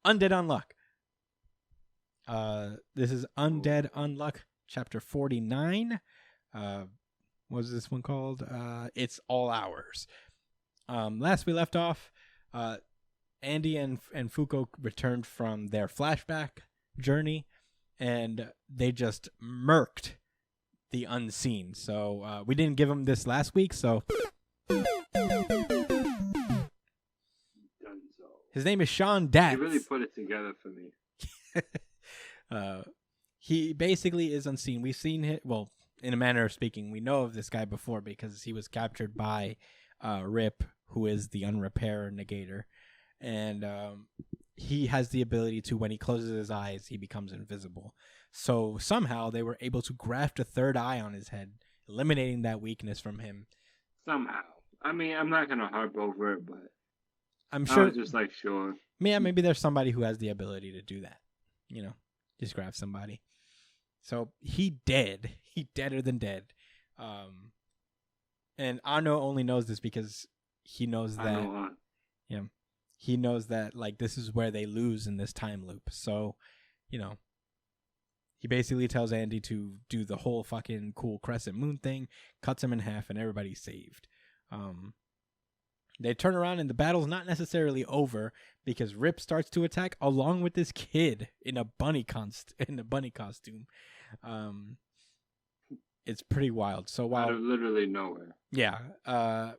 Undead Unluck. This is Undead Unluck, chapter 49. What was this one called? It's All Ours. Last we left off, Andy and Fuko returned from their flashback journey, and they just murked the Unseen. So we didn't give them this last week, so... His name is Sean Datz. He really put it together for me. He basically is unseen. We've seen him, well, in a manner of speaking, we know of this guy before because he was captured by Rip, who is the Unrepair Negator. And he has the ability to, when he closes his eyes, he becomes invisible. So somehow they were able to graft a third eye on his head, eliminating that weakness from him. Somehow. I mean, I'm not going to harp over it, but I'm sure. I was just like, sure. Yeah, maybe there's somebody who has the ability to do that. You know, just grab somebody. So he dead. He deader than dead. And Anno only knows this because he knows that. Yeah, he knows that like this is where they lose in this time loop. So, you know, he basically tells Andy to do the whole fucking cool crescent moon thing, cuts him in half, and everybody's saved. They turn around and the battle's not necessarily over because Rip starts to attack along with this kid in a bunny costume. It's pretty wild. So while out of literally nowhere. Yeah.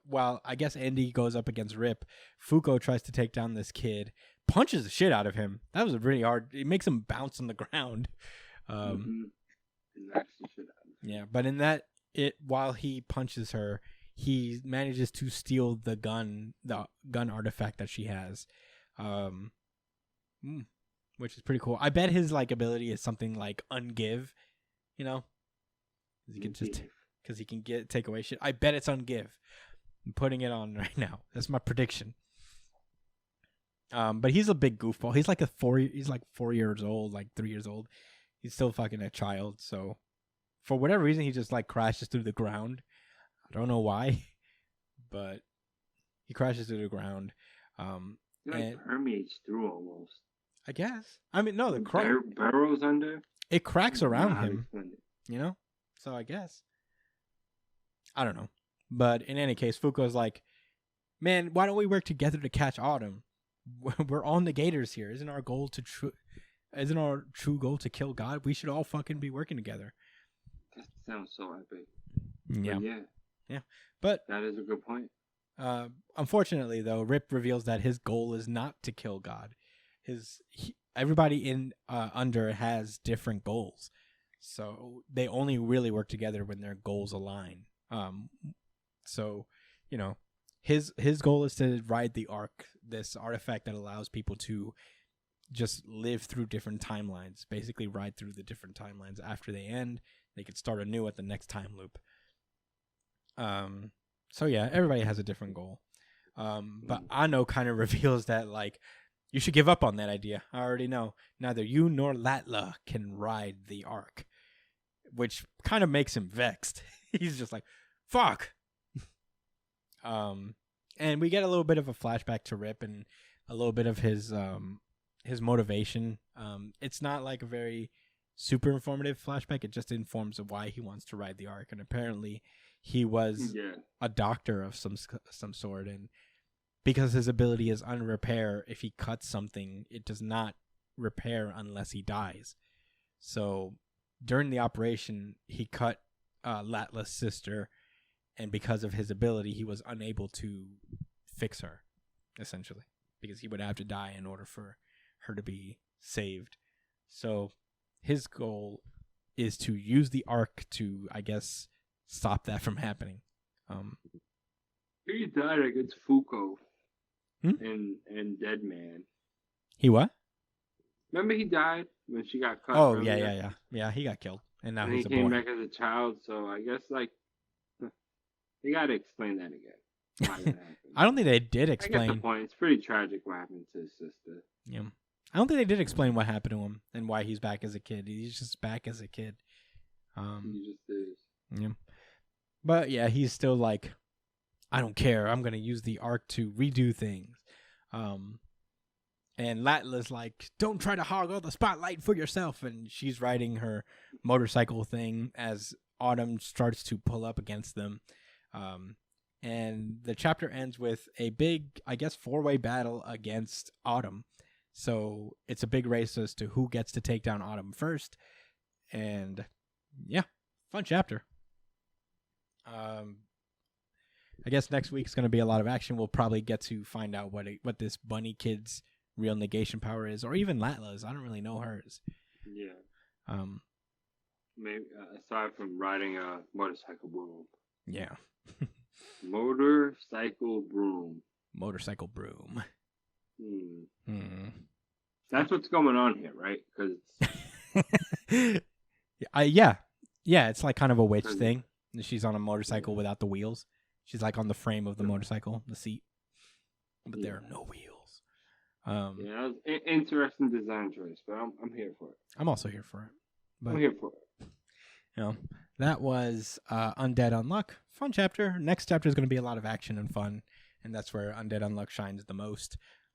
While I guess Andy goes up against Rip, Fuko tries to take down this kid, punches the shit out of him. That was really hard. It makes him bounce on the ground. Yeah, but in that while he punches her, he manages to steal the gun artifact that she has, which is pretty cool. I bet his like ability is something like ungive, you know, he can just because he can take away shit. I bet it's ungive. I'm putting it on right now. That's my prediction. But he's a big goofball. He's like 4 years old, like 3 years old. He's still fucking a child. So for whatever reason, he just like crashes through the ground. I don't know why, but he crashes to the ground. It permeates through almost. I guess. I mean, no, the burrows under. It cracks around him, you know? So I guess. I don't know. But in any case, Fuko's like, man, why don't we work together to catch Autmn? We're all negators here. Isn't our true goal to kill God? We should all fucking be working together. That sounds so epic. Yeah. Yeah, but that is a good point. Unfortunately, though, Rip reveals that his goal is not to kill God. Everybody in Under has different goals, so they only really work together when their goals align. So, you know, his goal is to ride the Ark, this artifact that allows people to just live through different timelines. Basically, ride through the different timelines after they end. They could start anew at the next time loop. So yeah, everybody has a different goal. But Anno kind of reveals that like you should give up on that idea. I already know neither you nor Latla can ride the Ark, which kind of makes him vexed. He's just like, fuck. And we get a little bit of a flashback to Rip and a little bit of his motivation. It's not like a very super informative flashback. It just informs of why he wants to ride the Ark, and apparently he was a doctor of some sort, and because his ability is unrepair, if he cuts something, it does not repair unless he dies. So during the operation, he cut Latla's sister, and because of his ability, he was unable to fix her, essentially, because he would have to die in order for her to be saved. So his goal is to use the Ark to, I guess, stop that from happening. He died against Fuko and Dead Man. He what? Remember he died when she got cut? Oh, yeah. Yeah, he got killed. And now he's a boy. He came back as a child, so I guess, like, you gotta explain that again. Why that happened. I don't think they did explain. I get the point. It's pretty tragic what happened to his sister. Yeah. I don't think they did explain what happened to him and why he's back as a kid. He's just back as a kid. He just is. Yeah. But yeah, he's still like, I don't care. I'm going to use the Ark to redo things. And Latla's like, don't try to hog all the spotlight for yourself. And she's riding her motorcycle thing as Autumn starts to pull up against them. And the chapter ends with a big, I guess, 4-way battle against Autumn. So it's a big race as to who gets to take down Autumn first. And yeah, fun chapter. I guess next week's going to be a lot of action. We'll probably get to find out what this bunny kid's real negation power is, or even Latla's. I don't really know hers. Yeah. Maybe aside from riding a motorcycle broom. Yeah. Motorcycle broom. Motorcycle broom. That's what's going on here, right? Because yeah. It's like kind of a witch thing. She's on a motorcycle without the wheels. She's like on the frame of the motorcycle, the seat, but there are no wheels. Yeah, that was interesting design choice, but I'm here for it. I'm also here for it. But, I'm here for it. You know, that was Undead Unluck. Fun chapter. Next chapter is going to be a lot of action and fun, and that's where Undead Unluck shines the most.